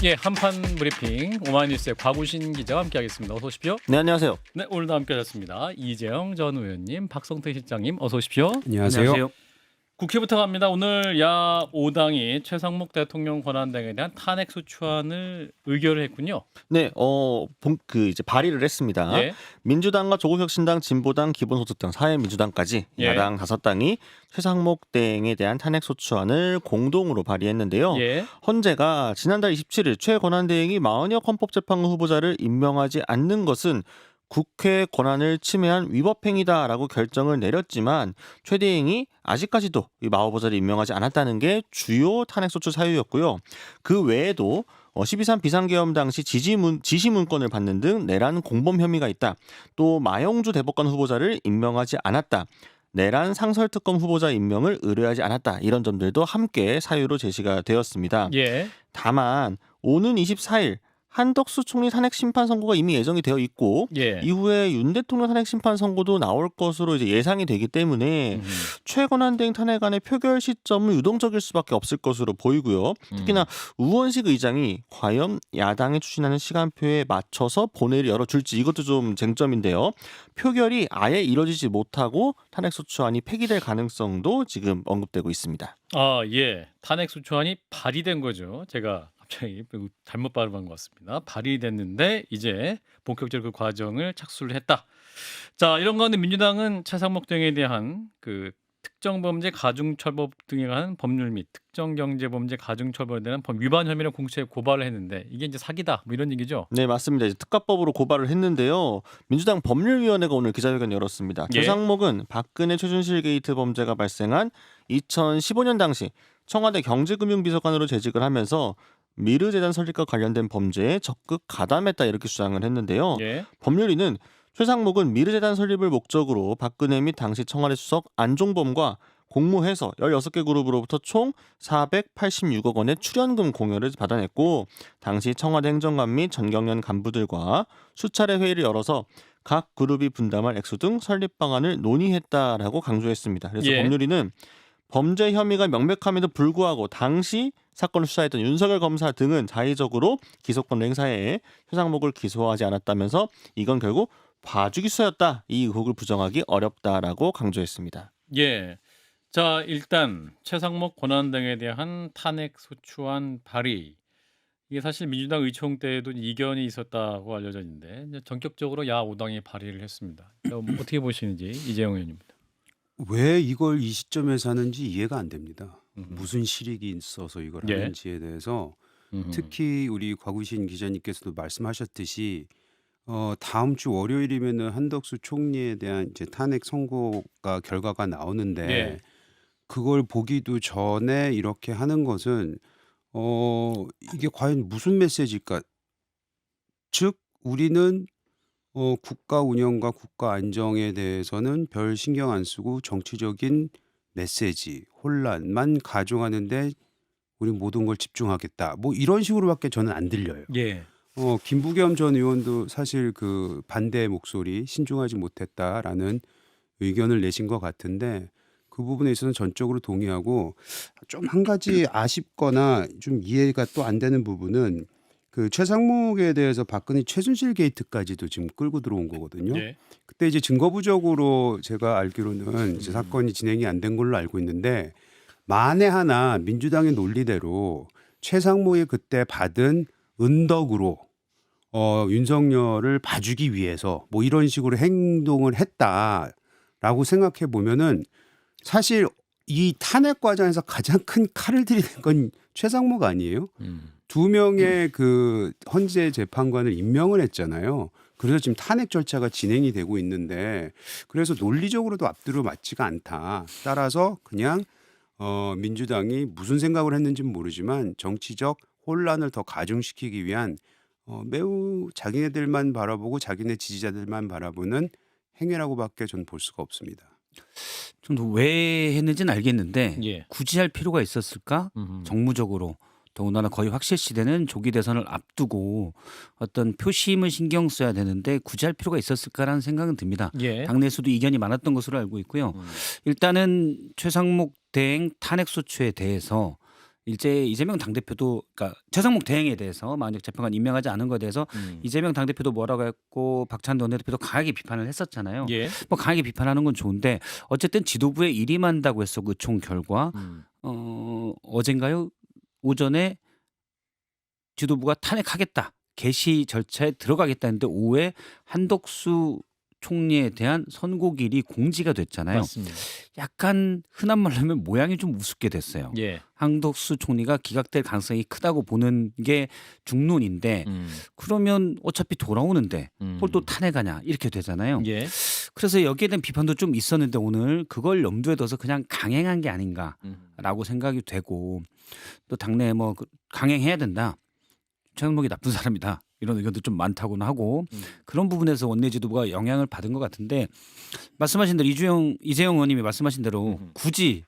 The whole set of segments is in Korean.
예, 한판 브리핑 오마이뉴스의 곽우신 기자와 함께하겠습니다. 어서 오십시오. 네, 안녕하세요. 네, 오늘도 함께하셨습니다. 이재영 전 의원님, 박성태 실장님, 어서 오십시오. 안녕하세요. 국회부터 갑니다. 오늘 야 5당이 최상목 대통령 권한대행에 대한 탄핵 소추안을 의결을 했군요. 네, 이제 발의를 했습니다. 예. 민주당과 조국혁신당, 진보당, 기본소득당, 사회민주당까지 예. 야당 5당이 최상목 대행에 대한 탄핵 소추안을 공동으로 발의했는데요. 예. 헌재가 지난달 27일 최 권한대행이 마은혁 헌법재판관 후보자를 임명하지 않는 것은 국회 권한을 침해한 위법행위다라고 결정을 내렸지만 최 대행이 아직까지도 이 마 후보자를 임명하지 않았다는 게 주요 탄핵소추 사유였고요. 그 외에도 12.3 비상계엄 당시 지시문건을 받는 등 내란 공범 혐의가 있다. 또 마영주 대법관 후보자를 임명하지 않았다. 내란 상설특검 후보자 임명을 의뢰하지 않았다. 이런 점들도 함께 사유로 제시가 되었습니다. 예. 다만 오는 24일 한덕수 총리 탄핵 심판 선고가 이미 예정이 되어 있고 예. 이후에 윤 대통령 탄핵 심판 선고도 나올 것으로 이제 예상이 되기 때문에 최 권한대행 탄핵안의 표결 시점은 유동적일 수밖에 없을 것으로 보이고요. 특히나 우원식 의장이 과연 야당이 추진하는 시간표에 맞춰서 본회의를 열어줄지 이것도 좀 쟁점인데요. 표결이 아예 이뤄지지 못하고 탄핵소추안이 폐기될 가능성도 지금 언급되고 있습니다. 아, 예. 탄핵 소추안이 발의된 거죠. 제가 갑자기 잘못 발음한 것 같습니다. 발의됐는데 이제 본격적으로 그 과정을 착수를 했다. 자, 이런 가운데 민주당은 최상목 등에 대한 그 특정범죄 가중처벌 등에 관한 법률 및 특정경제범죄 가중처벌에 대한 법 위반 혐의로 공수처에 고발을 했는데 이게 이제 사기다 뭐 이런 얘기죠. 네, 맞습니다. 이제 특가법으로 고발을 했는데요. 민주당 법률위원회가 오늘 기자회견 열었습니다. 예. 최상목은 박근혜 최순실 게이트 범죄가 발생한 2015년 당시 청와대 경제금융비서관으로 재직을 하면서 미르재단 설립과 관련된 범죄에 적극 가담했다 이렇게 주장을 했는데요. 예. 법률위는 최상목은 미르재단 설립을 목적으로 박근혜 및 당시 청와대 수석 안종범과 공모해서 16개 그룹으로부터 총 486억 원의 출연금 공여를 받아냈고 당시 청와대 행정관 및 전경련 간부들과 수차례 회의를 열어서 각 그룹이 분담할 액수 등 설립 방안을 논의했다라고 강조했습니다. 그래서 예. 법률위는 범죄 혐의가 명백함에도 불구하고 당시 사건을 수사했던 윤석열 검사 등은 자의적으로 기소권 행사에 최상목을 기소하지 않았다면서 이건 결국 봐주기 수사였다. 이 의혹을 부정하기 어렵다라고 강조했습니다. 예. 자, 일단 최상목 권한대행에 대한 탄핵 소추안 발의. 이게 사실 민주당 의총 때에도 이견이 있었다고 알려져 있는데 이제 전격적으로 야 5당이 발의를 했습니다. 어떻게 보시는지 이재영 의원입니다. 왜 이걸 이 시점에서 하는지 이해가 안 됩니다. 음흠. 무슨 실익이 있어서 이걸 예. 하는지에 대해서 음흠. 특히 우리 곽우신 기자님께서도 말씀하셨듯이 다음 주 월요일이면은 한덕수 총리에 대한 이제 탄핵 선고가 결과가 나오는데 예. 그걸 보기도 전에 이렇게 하는 것은 이게 과연 무슨 메시지일까? 즉 우리는 국가 운영과 국가 안정에 대해서는 별 신경 안 쓰고 정치적인 메시지, 혼란만 가중하는데 우리 모든 걸 집중하겠다. 뭐 이런 식으로밖에 저는 안 들려요. 예. 김부겸 전 의원도 사실 그 반대 목소리 신중하지 못했다라는 의견을 내신 것 같은데 그 부분에 있어서는 전적으로 동의하고 좀 한 가지 아쉽거나 좀 이해가 또 안 되는 부분은 그 최상목에 대해서 박근혜 최순실 게이트까지도 지금 끌고 들어온 거거든요. 예. 그때 이제 증거부적으로 제가 알기로는 이제 사건이 진행이 안 된 걸로 알고 있는데 만에 하나 민주당의 논리대로 최상목이 그때 받은 은덕으로 윤석열을 봐주기 위해서 뭐 이런 식으로 행동을 했다라고 생각해 보면은 사실 이 탄핵 과정에서 가장 큰 칼을 들이는 건 최상목 아니에요? 2명의 그 헌재 재판관을 임명을 했잖아요. 그래서 지금 탄핵 절차가 진행이 되고 있는데 그래서 논리적으로도 앞뒤로 맞지가 않다. 따라서 그냥 민주당이 무슨 생각을 했는지는 모르지만 정치적 혼란을 더 가중시키기 위한 매우 자기네들만 바라보고 자기네 지지자들만 바라보는 행위라고밖에 전 볼 수가 없습니다. 좀 더 왜 했는지는 알겠는데 예. 굳이 할 필요가 있었을까? 정무적으로 더군다나 거의 확실시되는 조기 대선을 앞두고 어떤 표심을 신경 써야 되는데 굳이 할 필요가 있었을까라는 생각은 듭니다. 예. 당내에서도 이견이 많았던 것으로 알고 있고요. 일단은 최상목 대행 탄핵 소추에 대해서 이재명 당대표도 그러니까 최상목 대행에 대해서 만약 재판관 임명하지 않은 것에 대해서 이재명 당대표도 뭐라고 했고 박찬대 원내대표도 강하게 비판을 했었잖아요. 예. 뭐 강하게 비판하는 건 좋은데 어쨌든 지도부에 일임한다고 했어 그 총 결과 어젠가요? 오전에 지도부가 탄핵하겠다. 개시 절차에 들어가겠다 했는데 오후에 한덕수 총리에 대한 선고일이 공지가 됐잖아요. 맞습니다. 약간 흔한 말로 하면 모양이 좀 우습게 됐어요. 예. 한덕수 총리가 기각될 가능성이 크다고 보는 게 중론인데 그러면 어차피 돌아오는데 뭘 또 탄핵하냐 이렇게 되잖아요. 예. 그래서 여기에 대한 비판도 좀 있었는데 오늘 그걸 염두에 둬서 그냥 강행한 게 아닌가라고 생각이 되고 또 당내에 뭐 강행해야 된다. 최상목이 나쁜 사람이다. 이런 의견도 좀 많다고는 하고 그런 부분에서 원내 지도부가 영향을 받은 것 같은데 말씀하신 대로 이재용 의원님이 말씀하신 대로 굳이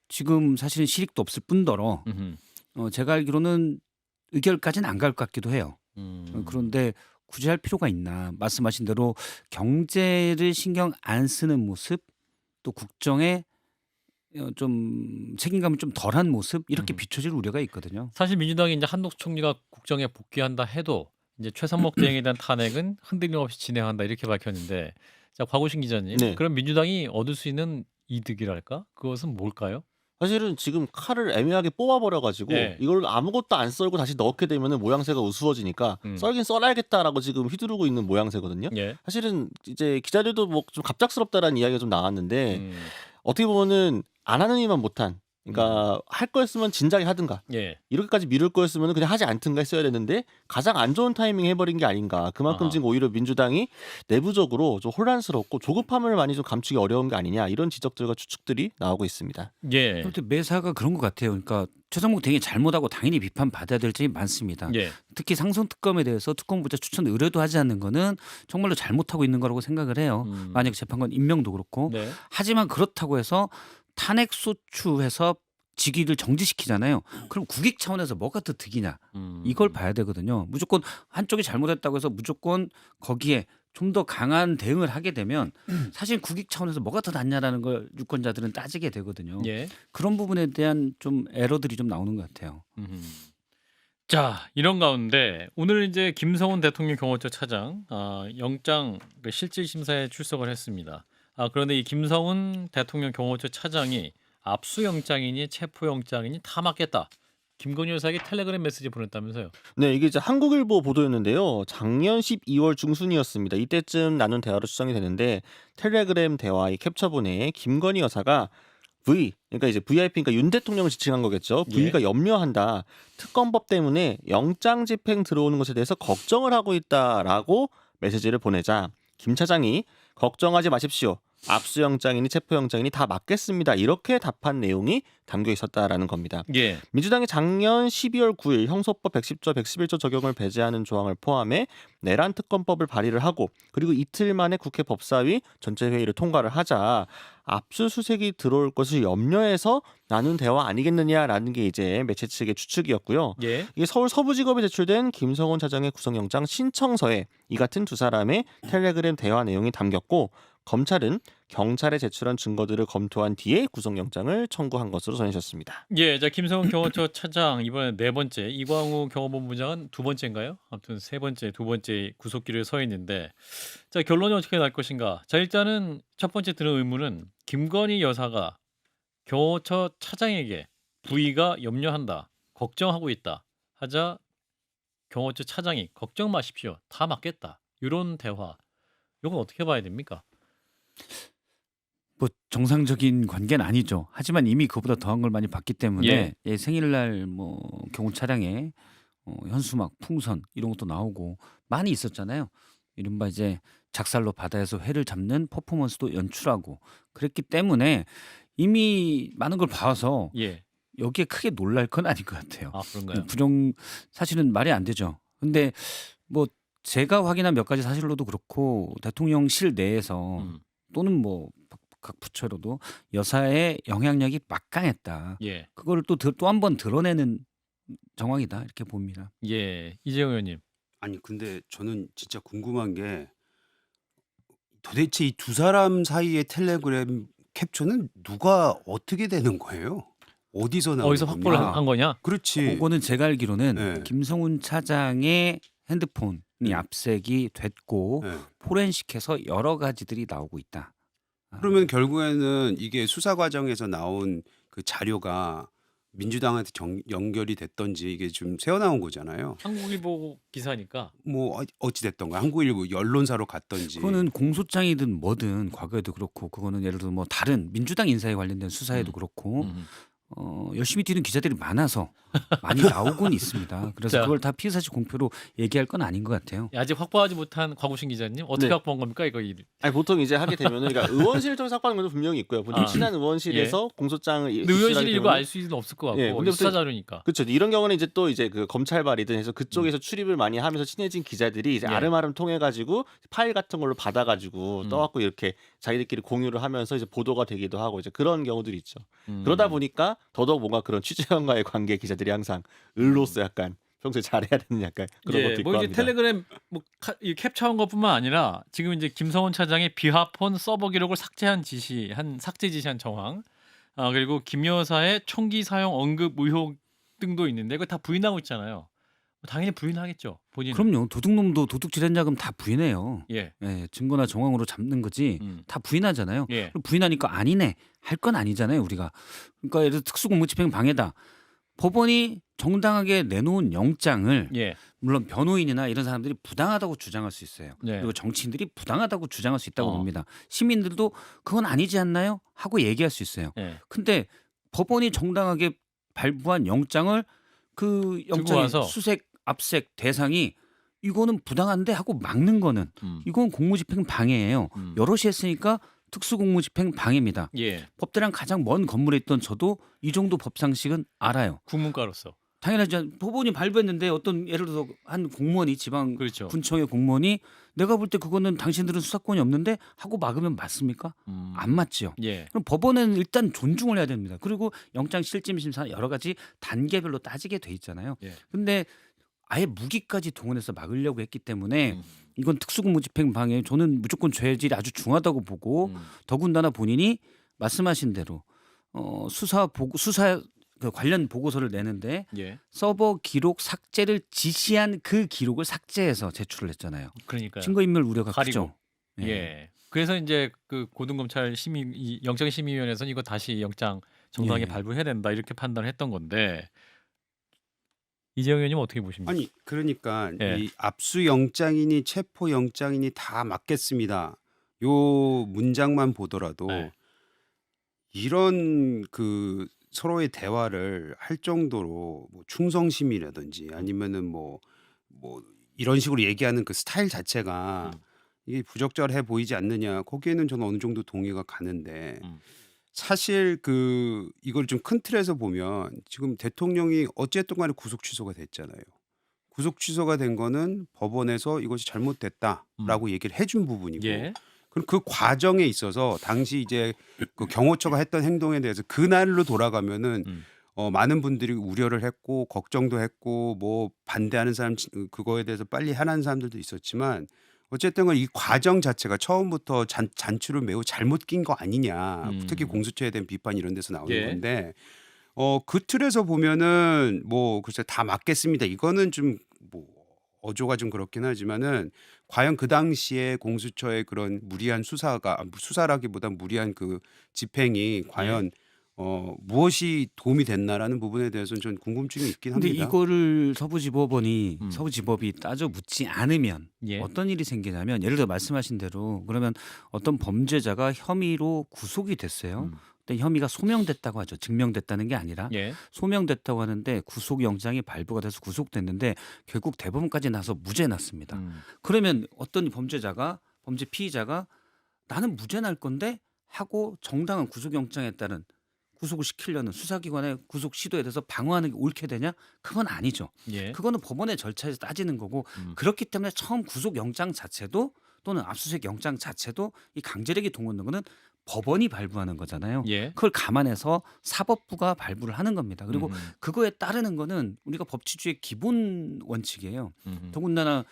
지금 사실은 실익도 없을 뿐더러 제가 알기로는 의결까지는 안 갈 것 같기도 해요. 그런데 굳이 할 필요가 있나. 말씀하신 대로 경제를 신경 안 쓰는 모습 또 국정에 좀 책임감이 좀 덜한 모습 이렇게 비춰질 우려가 있거든요. 사실 민주당이 이제 한덕수 총리가 국정에 복귀한다 해도 이제 최상목 대행에 대한 탄핵은 흔들림 없이 진행한다 이렇게 밝혔는데 자 곽우신 기자님, 네. 그럼 민주당이 얻을 수 있는 이득이랄까? 그것은 뭘까요? 사실은 지금 칼을 애매하게 뽑아버려가지고 네. 이걸 아무것도 안 썰고 다시 넣게 되면은 모양새가 우스워지니까 썰긴 썰어야겠다라고 지금 휘두르고 있는 모양새거든요. 예. 사실은 이제 기자들도 뭐 좀 갑작스럽다라는 이야기가 좀 나왔는데 어떻게 보면은 안 하는 이만 못한. 그러니까 할 거였으면 진작에 하든가 예. 이렇게까지 미룰 거였으면 그냥 하지 않든가 했어야 되는데 가장 안 좋은 타이밍에 해버린 게 아닌가. 그만큼 아하. 지금 오히려 민주당이 내부적으로 좀 혼란스럽고 조급함을 많이 좀 감추기 어려운 게 아니냐 이런 지적들과 추측들이 나오고 있습니다. 예. 그런데 매사가 그런 것 같아요. 그러니까 최상목 대행이 잘못하고 당연히 비판받아야 될 점이 많습니다. 예. 특히 상성특검에 대해서 특검부자 추천 의뢰도 하지 않는 거는 정말로 잘못하고 있는 거라고 생각을 해요. 만약 재판관 임명도 그렇고. 네. 하지만 그렇다고 해서 탄핵 소추해서 직위를 정지시키잖아요. 그럼 국익 차원에서 뭐가 더 득이냐 이걸 봐야 되거든요. 무조건 한쪽이 잘못했다고 해서 무조건 거기에 좀 더 강한 대응을 하게 되면 사실 국익 차원에서 뭐가 더 낫냐라는 걸 유권자들은 따지게 되거든요. 예. 그런 부분에 대한 좀 에러들이 좀 나오는 것 같아요. 자, 이런 가운데 오늘 이제 김성훈 대통령 경호처 차장 영장 실질 심사에 출석을 했습니다. 그런데 이 김성훈 대통령 경호처 차장이 압수영장이니 체포영장이니 다 맞겠다. 김건희 여사에게 텔레그램 메시지 보냈다면서요? 네, 이게 이제 한국일보 보도였는데요. 작년 12월 중순이었습니다. 이때쯤 나눈 대화로 추정이 되는데 텔레그램 대화의 캡처본에 김건희 여사가 그러니까 이제 VIP니까 윤 대통령을 지칭한 거겠죠. V가 염려한다. 특검법 때문에 영장 집행 들어오는 것에 대해서 걱정을 하고 있다라고 메시지를 보내자 김 차장이 걱정하지 마십시오. 압수영장이니 체포영장이니 다 맞겠습니다. 이렇게 답한 내용이 담겨 있었다라는 겁니다. 예. 민주당이 작년 12월 9일 형소법 110조, 111조 적용을 배제하는 조항을 포함해 내란 특검법을 발의를 하고 그리고 이틀 만에 국회 법사위 전체 회의를 통과를 하자 압수수색이 들어올 것을 염려해서 나눈 대화 아니겠느냐라는 게 이제 매체 측의 추측이었고요. 예. 이게 서울 서부지검에 제출된 김성훈 차장의 구속영장 신청서에 이 같은 두 사람의 텔레그램 대화 내용이 담겼고 검찰은 경찰에 제출한 증거들을 검토한 뒤에 구속영장을 청구한 것으로 전해졌습니다. 예, 자 김성훈 경호처 차장 이번에 네 번째, 이광우 경호본부장은 두 번째인가요? 아무튼 세 번째, 두 번째 구속기로에 서 있는데 자 결론이 어떻게 날 것인가? 자 일단은 첫 번째 드는 의문은 김건희 여사가 경호처 차장에게 부의가 염려한다, 걱정하고 있다 하자 경호처 차장이 걱정 마십시오, 다 맞겠다 이런 대화, 이건 어떻게 봐야 됩니까? 뭐 정상적인 관계는 아니죠. 하지만 이미 그보다 더한 걸 많이 봤기 때문에 예, 생일날 뭐 경호 차량에 현수막, 풍선 이런 것도 나오고 많이 있었잖아요. 이른바 이제 작살로 바다에서 회를 잡는 퍼포먼스도 연출하고 그랬기 때문에 이미 많은 걸 봐서 예. 여기에 크게 놀랄 건 아닌 것 같아요. 그런가요? 사실은 말이 안 되죠. 근데 뭐 제가 확인한 몇 가지 사실로도 그렇고 대통령실 내에서 또는 뭐 각 부처로도 여사의 영향력이 막강했다. 예. 그거를 또 한 번 드러내는 정황이다 이렇게 봅니다. 예. 이재용 의원님. 아니 근데 저는 진짜 궁금한 게 도대체 이 두 사람 사이의 텔레그램 캡처는 누가 어떻게 되는 거예요? 어디서 나온 어디서 확보를 거냐? 한 거냐? 그렇지. 그거는 제가 알기로는 네. 김성훈 차장의 핸드폰이 압색이 됐고 네. 포렌식해서 여러 가지들이 나오고 있다. 그러면 결국에는 이게 수사 과정에서 나온 그 자료가 민주당한테 연결이 됐던지 이게 좀 새어나온 거잖아요. 한국일보 기사니까. 뭐 어찌 됐던 거야. 한국일보 언론사로 갔던지. 그거는 공소장이든 뭐든 과거에도 그렇고 그거는 예를 들어 뭐 다른 민주당 인사에 관련된 수사에도 그렇고 열심히 뛰는 기자들이 많아서 많이 나오곤 있습니다. 그래서 자. 그걸 다 피의사실 공표로 얘기할 건 아닌 것 같아요. 아직 확보하지 못한 곽우신 기자님 어떻게 네. 확보한 겁니까 이거? 아니 보통 이제 하게 되면은 그러니까 의원실을 통해서 확보하는 건 분명히 있고요. 보통 아. 친한 의원실에서 공소장을 의원실이 이거 알 수는 없을 것 같고 예, 근데 수사 자료니까. 그렇죠. 이런 경우는 이제 또 이제 그 검찰발이든 해서 그쪽에서 출입을 많이 하면서 친해진 기자들이 이제 예. 아름아름 통해 가지고 파일 같은 걸로 받아 가지고 음. 떠갖고 이렇게 자기들끼리 공유를 하면서 이제 보도가 되기도 하고 이제 그런 경우들이 있죠. 음. 그러다 보니까 더더욱 뭔가 그런 취재원과의 관계 기자들이 항상 을로서 약간 평소에 잘해야 되는 약간 그런 예, 것도 있고 뭐 이제 합니다. 텔레그램 이 캡처한 것뿐만 아니라 지금 이제 김성훈 차장의 비화폰 서버 기록을 삭제 지시한 정황, 그리고 김 여사의 총기 사용 언급 의혹 등도 있는데 이거 다 부인하고 있잖아요. 당연히 부인하겠죠 본인은. 그럼요. 도둑놈도 도둑질 했냐면 다 부인해요. 예. 예, 증거나 정황으로 잡는 거지 다 부인하잖아요. 예. 그럼 부인하니까 아니네 할 건 아니잖아요 우리가. 그러니까 예를 들어 특수공무집행 방해다. 법원이 정당하게 내놓은 영장을 예. 물론 변호인이나 이런 사람들이 부당하다고 주장할 수 있어요. 네. 그리고 정치인들이 부당하다고 주장할 수 있다고 어. 봅니다. 시민들도 그건 아니지 않나요? 하고 얘기할 수 있어요. 예. 근데 법원이 정당하게 발부한 영장을 그 영장의 와서. 수색 압색 대상이 이거는 부당한데 하고 막는 거는 이건 공무집행 방해예요. 여럿이 했으니까 특수공무집행 방해입니다. 예. 법대랑 가장 먼 건물에 있던 저도 이 정도 법상식은 알아요. 국문과로서. 당연하지. 법원이 발부했는데 어떤 예를 들어서 한 공무원이 지방 그렇죠. 군청의 공무원이 내가 볼 때 그거는 당신들은 수사권이 없는데 하고 막으면 맞습니까? 안 맞지요. 예. 그럼 법원은 일단 존중을 해야 됩니다. 그리고 영장 실질 심사 여러 가지 단계별로 따지게 돼 있잖아요. 예. 근데 아예 무기까지 동원해서 막으려고 했기 때문에 이건 특수공무집행 방해 저는 무조건 죄질이 아주 중하다고 보고 더군다나 본인이 말씀하신 대로 수사 그 관련 보고서를 내는데 예. 서버 기록 삭제를 지시한 그 기록을 삭제해서 제출을 했잖아요. 그러니까. 증거인멸 우려가 가리고. 크죠. 예. 그래서 이제 그 고등검찰 영장심의위원회에서는 이거 다시 영장 정당하게 예. 발부해야 된다 이렇게 판단을 했던 건데 이재용 의원님 어떻게 보십니까? 아니 그러니까 예. 이 압수 영장이니 체포 영장이니 다 맞겠습니다. 요 문장만 보더라도 네. 이런 그 서로의 대화를 할 정도로 뭐 충성심이라든지 아니면은 뭐 이런 식으로 얘기하는 그 스타일 자체가 이게 부적절해 보이지 않느냐. 거기에는 저는 어느 정도 동의가 가는데 사실 그 이걸 좀 큰 틀에서 보면 지금 대통령이 어쨌든 간에 구속 취소가 됐잖아요. 구속 취소가 된 거는 법원에서 이것이 잘못됐다라고 얘기를 해준 부분이고 예. 그럼 그 과정에 있어서 당시 이제 그 경호처가 했던 행동에 대해서 그날로 돌아가면은 많은 분들이 우려를 했고 걱정도 했고 뭐 반대하는 사람 그거에 대해서 빨리 하라는 사람들도 있었지만 어쨌든 이 과정 자체가 처음부터 잔추를 매우 잘못 낀 거 아니냐. 특히 공수처에 대한 비판 이런 데서 나오는 예. 건데 그 틀에서 보면은 뭐 글쎄 다 맞겠습니다. 이거는 좀 뭐 어조가 좀 그렇긴 하지만은 과연 그 당시에 공수처의 그런 무리한 수사라기보다 무리한 그 집행이 과연 무엇이 도움이 됐나라는 부분에 대해서는 좀 궁금증이 있긴 근데 합니다. 이거를 서부지법이 따져 묻지 않으면 예. 어떤 일이 생기냐면 예를 들어 말씀하신 대로 그러면 어떤 범죄자가 혐의로 구속이 됐어요. 근데 혐의가 소명됐다고 하죠. 증명됐다는 게 아니라 예. 소명됐다고 하는데 구속영장이 발부가 돼서 구속됐는데 결국 대법원까지 나서 무죄 났습니다. 그러면 어떤 범죄 피의자가 나는 무죄 날 건데 하고 정당한 구속영장에 따른 구속을 시키려는 수사기관의 구속 시도에 대해서 방어하는 게 옳게 되냐? 그건 아니죠. 예. 그거는 법원의 절차에서 따지는 거고 그렇기 때문에 처음 구속영장 자체도 또는 압수수색 영장 자체도 이 강제력이 동원된 거는 법원이 발부하는 거잖아요. 예. 그걸 감안해서 사법부가 발부를 하는 겁니다. 그리고 그거에 따르는 거는 우리가 법치주의 기본 원칙이에요. 더군다나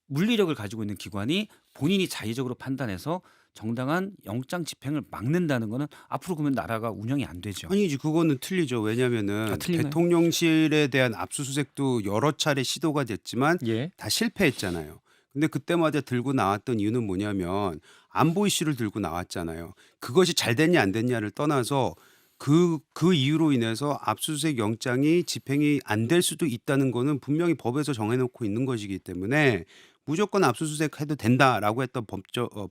물리력을 가지고 있는 기관이 본인이 자의적으로 판단해서 정당한 영장 집행을 막는다는 거는 앞으로 그러면 나라가 운영이 안 되죠. 아니지 그거는 틀리죠. 왜냐하면은 틀린가요? 대통령실에 대한 압수수색도 여러 차례 시도가 됐지만 예. 다 실패했잖아요. 근데 그때마다 들고 나왔던 이유는 뭐냐면 안보 이슈를 들고 나왔잖아요. 그것이 잘 됐냐 안 됐냐를 떠나서 그 이유로 인해서 압수수색 영장이 집행이 안 될 수도 있다는 거는 분명히 법에서 정해놓고 있는 것이기 때문에 무조건 압수수색해도 된다라고 했던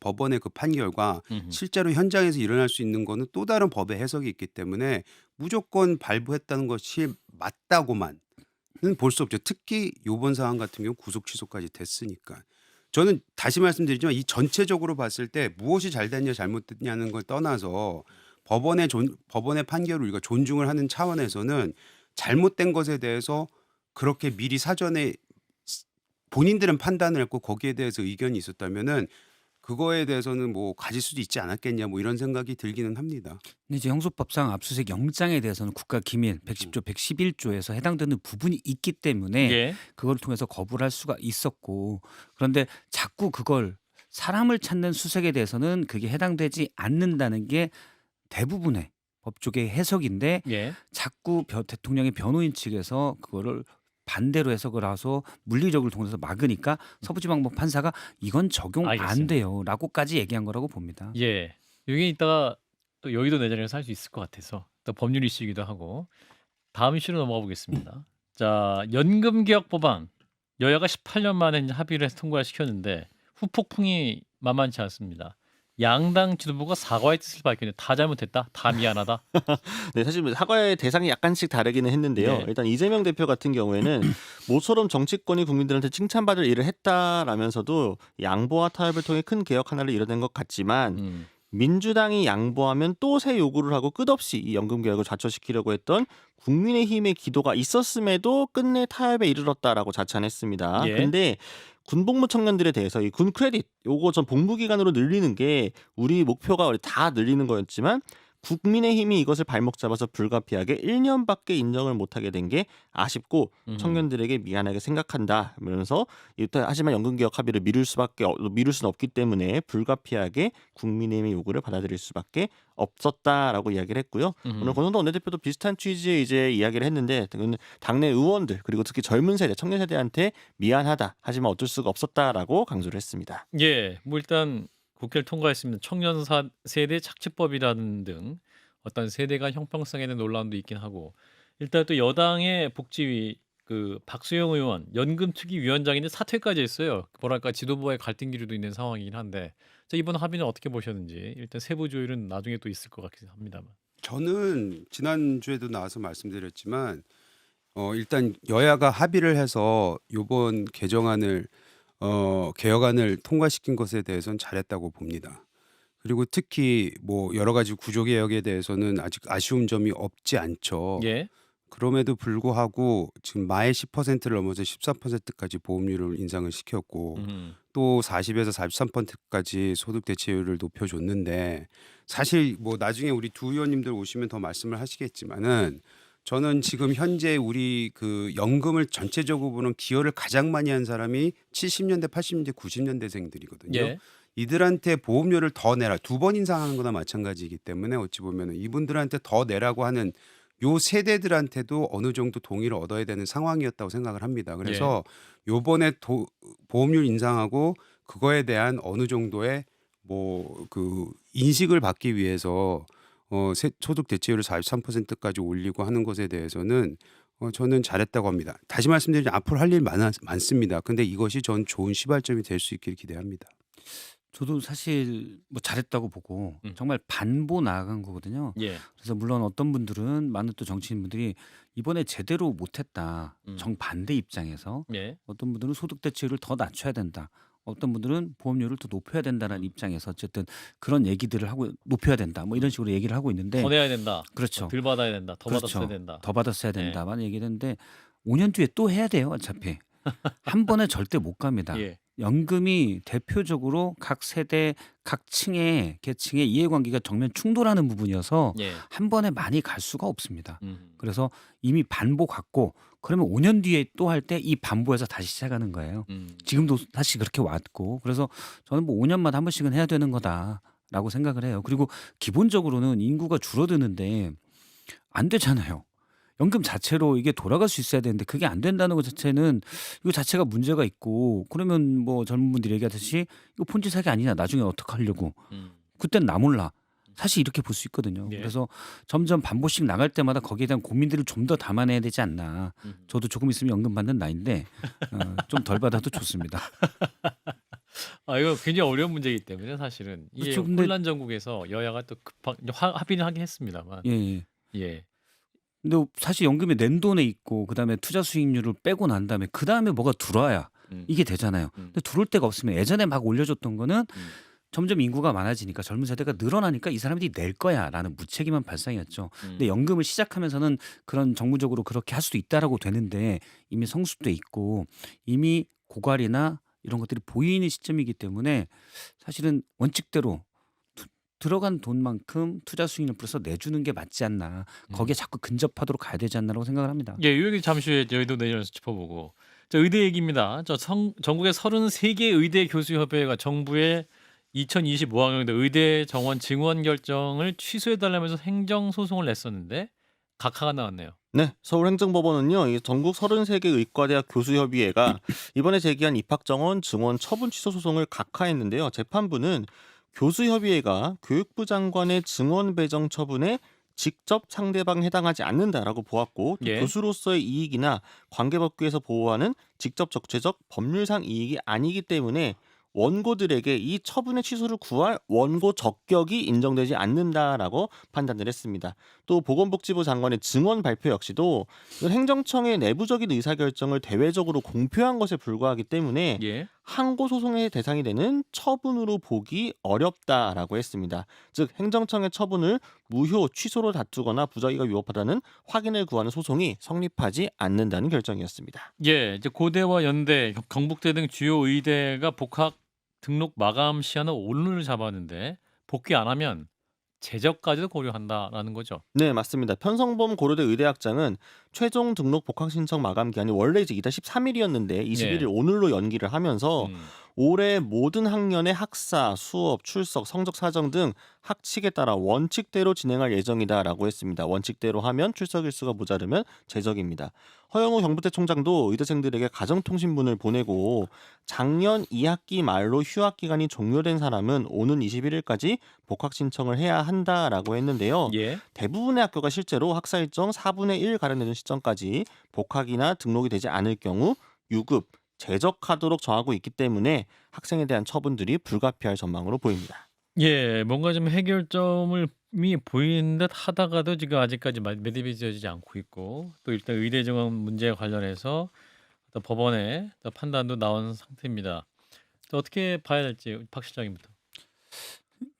법원의 그 판결과 음흠. 실제로 현장에서 일어날 수 있는 거는 또 다른 법의 해석이 있기 때문에 무조건 발부했다는 것이 맞다고만은 볼 수 없죠. 특히 이번 사안 같은 경우 구속 취소까지 됐으니까. 저는 다시 말씀드리지만 이 전체적으로 봤을 때 무엇이 잘 됐냐 잘못됐냐는 걸 떠나서 법원의 판결을 우리가 존중을 하는 차원에서는 잘못된 것에 대해서 그렇게 미리 사전에 본인들은 판단을 했고 거기에 대해서 의견이 있었다면은 그거에 대해서는 뭐 가질 수도 있지 않았겠냐 뭐 이런 생각이 들기는 합니다. 근데 이제 형소법상 압수수색 영장에 대해서는 국가기밀 110조 111조에서 해당되는 부분이 있기 때문에 예. 그걸 통해서 거부를 할 수가 있었고, 그런데 자꾸 그걸 사람을 찾는 수색에 대해서는 그게 해당되지 않는다는 게 대부분의 법조계의 해석인데, 예. 자꾸 대통령의 변호인 측에서 그거를 반대로 해석을 해서 물리적으로 통해서 막으니까 서부지방법 판사가 이건 적용 안 알겠습니다. 돼요라고까지 얘기한 거라고 봅니다. 예. 여기 이따가 또 여의도 내전에서 할 수 있을 것 같아서 또 법률 이슈이기도 하고 다음 이슈로 넘어가 보겠습니다. 자, 연금 개혁 법안 여야가 18년 만에 이제 합의를 해서 통과를 시켰는데 후폭풍이 만만치 않습니다. 양당 지도부가 사과의 뜻을 밝혔는데 다 잘못했다, 다 미안하다. 네, 사실 사과의 대상이 약간씩 다르기는 했는데요. 네. 일단 이재명 대표 같은 경우에는 모처럼 정치권이 국민들한테 칭찬받을 일을 했다라면서도 양보와 타협을 통해 큰 개혁 하나를 이뤄낸 것 같지만 음. 민주당이 양보하면 또 새 요구를 하고 끝없이 이 연금 개혁을 좌초시키려고 했던 국민의힘의 기도가 있었음에도 끝내 타협에 이르렀다라고 자찬했습니다. 예. 근데 군복무 청년들에 대해서 이 군 크레딧 요거 전 복무 기간으로 늘리는 게 우리 목표가 다 늘리는 거였지만 국민의힘이 이것을 발목 잡아서 불가피하게 1년밖에 인정을 못하게 된 게 아쉽고 청년들에게 미안하게 생각한다. 그러면서 일단 하지만 연금개혁 합의를 미룰 수는 없기 때문에 불가피하게 국민의힘의 요구를 받아들일 수밖에 없었다라고 이야기를 했고요. 오늘 권성동 원내대표도 비슷한 취지의 이제 이야기를 했는데 당내 의원들 그리고 특히 젊은 세대, 청년 세대한테 미안하다. 하지만 어쩔 수가 없었다라고 강조를 했습니다. 예, 뭐 일단 국회를 통과했습니다. 청년 세대 착취법이라는 등 어떤 세대 간 형평성에 대한 논란도 있긴 하고 일단 또 여당의 복지위 그 박수영 의원 연금특위위원장인데 사퇴까지 했어요. 뭐랄까 지도부와의 갈등 기류도 있는 상황이긴 한데 자, 이번 합의는 어떻게 보셨는지 일단 세부 조율은 나중에 또 있을 것 같긴 합니다만. 저는 지난주에도 나와서 말씀드렸지만 일단 여야가 합의를 해서 이번 개혁안을 통과시킨 것에 대해서는 잘했다고 봅니다. 그리고 특히 뭐 여러 가지 구조개혁에 대해서는 아직 아쉬운 점이 없지 않죠. 예. 그럼에도 불구하고 지금 마의 10%를 넘어서 14%까지 보험료를 인상을 시켰고 또 40에서 43%까지 소득 대체율을 높여줬는데 사실 뭐 나중에 우리 두 의원님들 오시면 더 말씀을 하시겠지만은 저는 지금 현재 우리 그 연금을 전체적으로 보는 기여를 가장 많이 한 사람이 70년대, 80년대, 90년대생들이거든요. 예. 이들한테 보험료를 더 내라 2번 인상하는 거나 마찬가지이기 때문에 어찌 보면 이분들한테 더 내라고 하는 요 세대들한테도 어느 정도 동의를 얻어야 되는 상황이었다고 생각을 합니다. 그래서 요번에 보험료 인상하고 그거에 대한 어느 정도의 뭐 그 인식을 받기 위해서 소득 대체율을 43%까지 올리고 하는 것에 대해서는 저는 잘했다고 합니다. 다시 말씀드리면 앞으로 할 일 많습니다. 근데 이것이 전 좋은 시발점이 될 수 있기를 기대합니다. 저도 사실 뭐 잘했다고 보고 정말 반보 나아간 거거든요. 예. 그래서 물론 어떤 분들은 많은 또 정치인분들이 이번에 제대로 못했다 정반대 입장에서, 예. 어떤 분들은 소득 대체율을 더 낮춰야 된다, 어떤 분들은 보험료를 더 높여야 된다는 입장에서 어쨌든 그런 얘기들을 하고 높여야 된다 뭐 이런 식으로 얘기를 하고 있는데, 더 내야 된다. 그렇죠. 덜 받아야 된다. 더 그렇죠. 받았어야 된다. 더 받았어야 된다만 얘기를 했는데 5년 뒤에 또 해야 돼요. 어차피 한 번에 절대 못 갑니다. 예. 연금이 대표적으로 각 세대 각 층의 계층의 이해관계가 정면 충돌하는 부분이어서 예. 한 번에 많이 갈 수가 없습니다. 음. 그래서 이미 반보 갔고 그러면 5년 뒤에 또 할 때 이 반보에서 다시 시작하는 거예요. 지금도 다시 그렇게 왔고 그래서 저는 뭐 5년마다 한 번씩은 해야 되는 거다라고 생각을 해요. 그리고 기본적으로는 인구가 줄어드는데 안 되잖아요. 연금 자체로 이게 돌아갈 수 있어야 되는데 그게 안 된다는 것 자체는 이거 자체가 문제가 있고 그러면 뭐 젊은 분들이 얘기하듯이 이거 폰지 사기 아니냐 나중에 어떡하려고 음. 그땐 나 몰라. 사실 이렇게 볼 수 있거든요. 예. 그래서 점점 반보씩 나갈 때마다 거기에 대한 고민들을 좀 더 담아내야 되지 않나. 저도 조금 있으면 연금 받는 나이인데 좀 덜 받아도 좋습니다. 아 이거 굉장히 어려운 문제이기 때문에 사실은 이게 그렇죠. 근데 혼란 전국에서 여야가 또 합의는 하긴 했습니다만 예, 예. 예. 근데 사실 연금에 낸 돈에 있고 그다음에 투자 수익률을 빼고 난 다음에 그다음에 뭐가 들어와야 음. 이게 되잖아요. 근데 들어올 데가 없으면 예전에 막 올려줬던 거는 점점 인구가 많아지니까 젊은 세대가 늘어나니까 이 사람들이 낼 거야라는 무책임한 발상이었죠. 근데 연금을 시작하면서는 그런 정무적으로 그렇게 할 수도 있다라고 되는데 이미 성숙돼 있고 이미 고갈이나 이런 것들이 보이는 시점이기 때문에 사실은 원칙대로 들어간 돈만큼 투자 수익률 플러스 내주는 게 맞지 않나. 거기에 자꾸 근접하도록 가야 되지 않나라고 생각을 합니다. 예, 이 얘기 잠시 후에 저희도 내년에서 짚어보고 저 의대 얘기입니다. 전국의 33개 의대 교수협회가 정부의 2025학년도 의대 정원 증원 결정을 취소해달라면서 행정소송을 냈었는데 각하가 나왔네요. 네, 서울행정법원은요, 이 전국 33개 의과대학 교수협의회가 이번에 제기한 입학정원 증원 처분 취소 소송을 각하했는데요. 재판부는 교수협의회가 교육부 장관의 증원 배정 처분에 직접 상대방에 해당하지 않는다라고 보았고 또 예. 교수로서의 이익이나 관계법규에서 보호하는 직접 적재적 법률상 이익이 아니기 때문에 원고들에게 이 처분의 취소를 구할 원고 적격이 인정되지 않는다라고 판단을 했습니다. 또 보건복지부 장관의 증언 발표 역시도 이건 행정청의 내부적인 의사결정을 대외적으로 공표한 것에 불과하기 때문에 예. 항고 소송의 대상이 되는 처분으로 보기 어렵다라고 했습니다. 즉 행정청의 처분을 무효, 취소로 다투거나 부작위가 위법하다는 확인을 구하는 소송이 성립하지 않는다는 결정이었습니다. 예, 이제 고대와 연대, 경북대 등 주요 의대가 복학 등록 마감 시한을 오늘을 잡았는데 복귀 안 하면 제적까지도 고려한다라는 거죠. 네, 맞습니다. 편성범 고려대 의대학장은 최종 등록 복학 신청 마감 기한이 원래 이제 이달 13일이었는데 21일 예. 오늘로 연기를 하면서 음. 올해 모든 학년의 학사, 수업, 출석, 성적 사정 등 학칙에 따라 원칙대로 진행할 예정이다라고 했습니다. 원칙대로 하면 출석 일수가 모자르면 제적입니다. 허영우 경북대 총장도 의대생들에게 가정통신문을 보내고 작년 2학기 말로 휴학 기간이 종료된 사람은 오는 21일까지 복학 신청을 해야 한다라고 했는데요. 예. 대부분의 학교가 실제로 학사 일정 4분의 1 가려내는 시점까지 복학이나 등록이 되지 않을 경우 유급, 제적하도록 정하고 있기 때문에 학생에 대한 처분들이 불가피할 전망으로 보입니다. 예, 뭔가 좀 해결점이 보이는 듯 하다가도 지금 아직까지 매듭이 지어지지 않고 있고 또 일단 의대 정원 문제에 관련해서 또 법원의 또 판단도 나온 상태입니다. 또 어떻게 봐야 될지 박 실장님부터.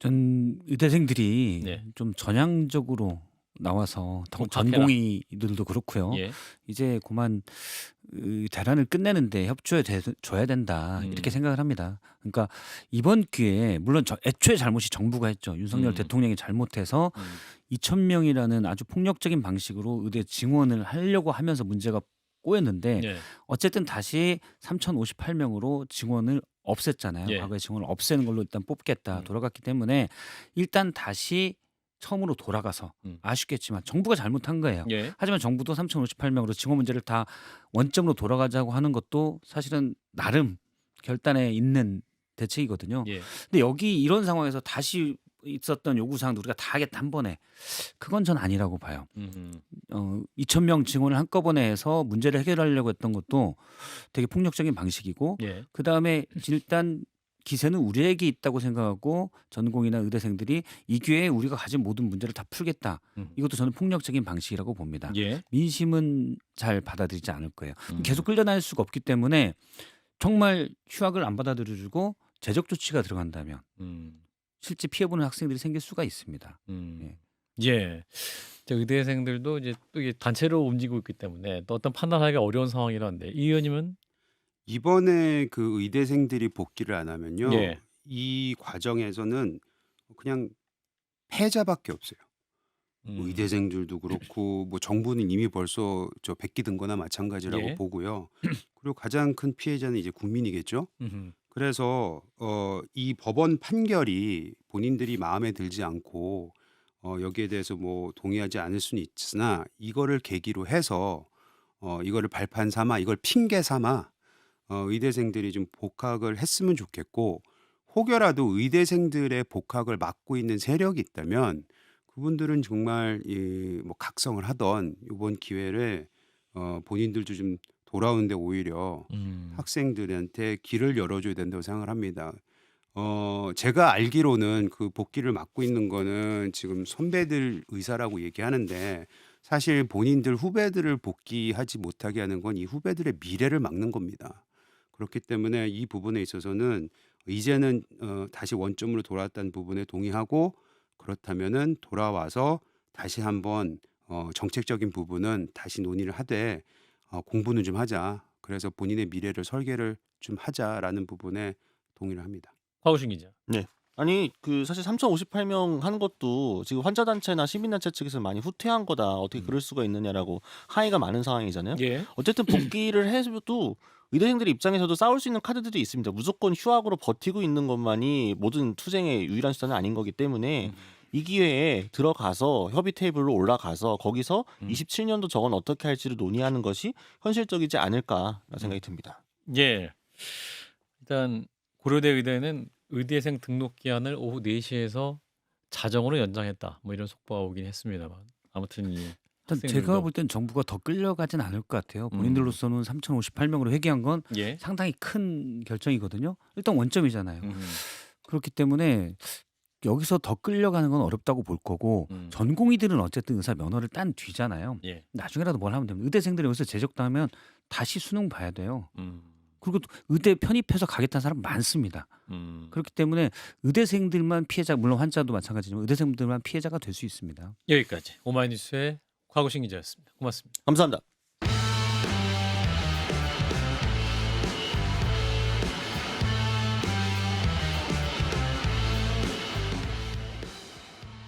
전 의대생들이 네. 좀 전향적으로 나와서 복학해라. 전공의들도 그렇고요. 예. 이제 그만 대란을 끝내는데 협조해 줘야 된다 이렇게 생각을 합니다. 그러니까 이번 기회에 물론 애초에 잘못이 정부가 했죠. 윤석열 대통령이 잘못해서 2,000명이라는 아주 폭력적인 방식으로 의대 증원을 하려고 하면서 문제가 꼬였는데 예. 어쨌든 다시 3,058명으로 증원을 없앴잖아요. 예. 과거에 증원을 없애는 걸로 일단 뽑겠다 돌아갔기 때문에 일단 다시 처음으로 돌아가서 아쉽겠지만 정부가 잘못한 거예요. 예. 하지만 정부도 3,058명으로 증원 문제를 다 원점으로 돌아가자고 하는 것도 사실은 나름 결단에 있는 대책이거든요. 예. 근데 여기 이런 상황에서 다시 있었던 요구사항도 우리가 다 하겠다 한 번에 그건 전 아니라고 봐요. 2,000명 증원을 한꺼번에 해서 문제를 해결하려고 했던 것도 되게 폭력적인 방식이고 예. 그다음에 일단 기세는 우리에게 있다고 생각하고 전공이나 의대생들이 이 기회에 우리가 가진 모든 문제를 다 풀겠다. 이것도 저는 폭력적인 방식이라고 봅니다. 예. 민심은 잘 받아들이지 않을 거예요. 계속 끌려다닐 수가 없기 때문에 정말 휴학을 안 받아들여주고 제적 조치가 들어간다면 실제 피해보는 학생들이 생길 수가 있습니다. 예. 의대생들도 이제 또 이게 단체로 움직이고 있기 때문에 또 어떤 판단하기가 어려운 상황이라는데 이 의원님은 이번에 그 의대생들이 복귀를 안 하면요. 예. 이 과정에서는 그냥 패자밖에 없어요. 뭐 의대생들도 그렇고 뭐 정부는 이미 벌써 저 백기 든 거나 마찬가지라고 예. 보고요. 그리고 가장 큰 피해자는 이제 국민이겠죠. 음흠. 그래서 이 법원 판결이 본인들이 마음에 들지 않고 여기에 대해서 뭐 동의하지 않을 수는 있으나 이거를 계기로 해서 이거를 발판 삼아 이걸 핑계 삼아 의대생들이 좀 복학을 했으면 좋겠고 혹여라도 의대생들의 복학을 막고 있는 세력이 있다면 그분들은 정말 뭐 각성을 하던 이번 기회를 본인들도 좀 돌아오는데 오히려 학생들한테 길을 열어줘야 된다고 생각을 합니다. 제가 알기로는 그 복귀를 막고 있는 거는 지금 선배들 의사라고 얘기하는데 사실 본인들 후배들을 복귀하지 못하게 하는 건 이 후배들의 미래를 막는 겁니다. 그렇기 때문에 이 부분에 있어서는 이제는 다시 원점으로 돌아왔다는 부분에 동의하고 그렇다면은 돌아와서 다시 한번 정책적인 부분은 다시 논의를 하되 공부는 좀 하자. 그래서 본인의 미래를 설계를 좀 하자라는 부분에 동의를 합니다. 곽우신 기자. 아니 그 사실 3,058명 한 것도 지금 환자 단체나 시민 단체 측에서 많이 후퇴한 거다. 어떻게 그럴 수가 있느냐라고 항의가 많은 상황이잖아요. 예. 어쨌든 복귀를 해도 의대생들 입장에서도 싸울 수 있는 카드들이 있습니다. 무조건 휴학으로 버티고 있는 것만이 모든 투쟁의 유일한 수단은 아닌 거기 때문에 이 기회에 들어가서 협의 테이블로 올라가서 거기서 27년도 저건 어떻게 할지를 논의하는 것이 현실적이지 않을까라는 생각이 듭니다. 예. 일단 고려대 의대는 의대생 등록 기한을 오후 4시에서 자정으로 연장했다. 뭐 이런 속보가 오긴 했습니다만 아무튼 이 일단 제가 볼 땐 정부가 더 끌려가진 않을 것 같아요. 본인들로서는 3,058명으로 회귀한 건 예. 상당히 큰 결정이거든요. 일단 원점이잖아요. 그렇기 때문에 여기서 더 끌려가는 건 어렵다고 볼 거고 전공의들은 어쨌든 의사 면허를 딴 뒤잖아요. 예. 나중에라도 뭘 하면 됩니다. 의대생들이 여기서 제적당하면 다시 수능 봐야 돼요. 음. 그리고 또 의대 편입해서 가겠다는 사람 많습니다. 그렇기 때문에 의대생들만 피해자, 물론 환자도 마찬가지지만 의대생들만 피해자가 될 수 있습니다. 여기까지 오마이뉴스의 곽우신 기자였습니다. 고맙습니다. 감사합니다.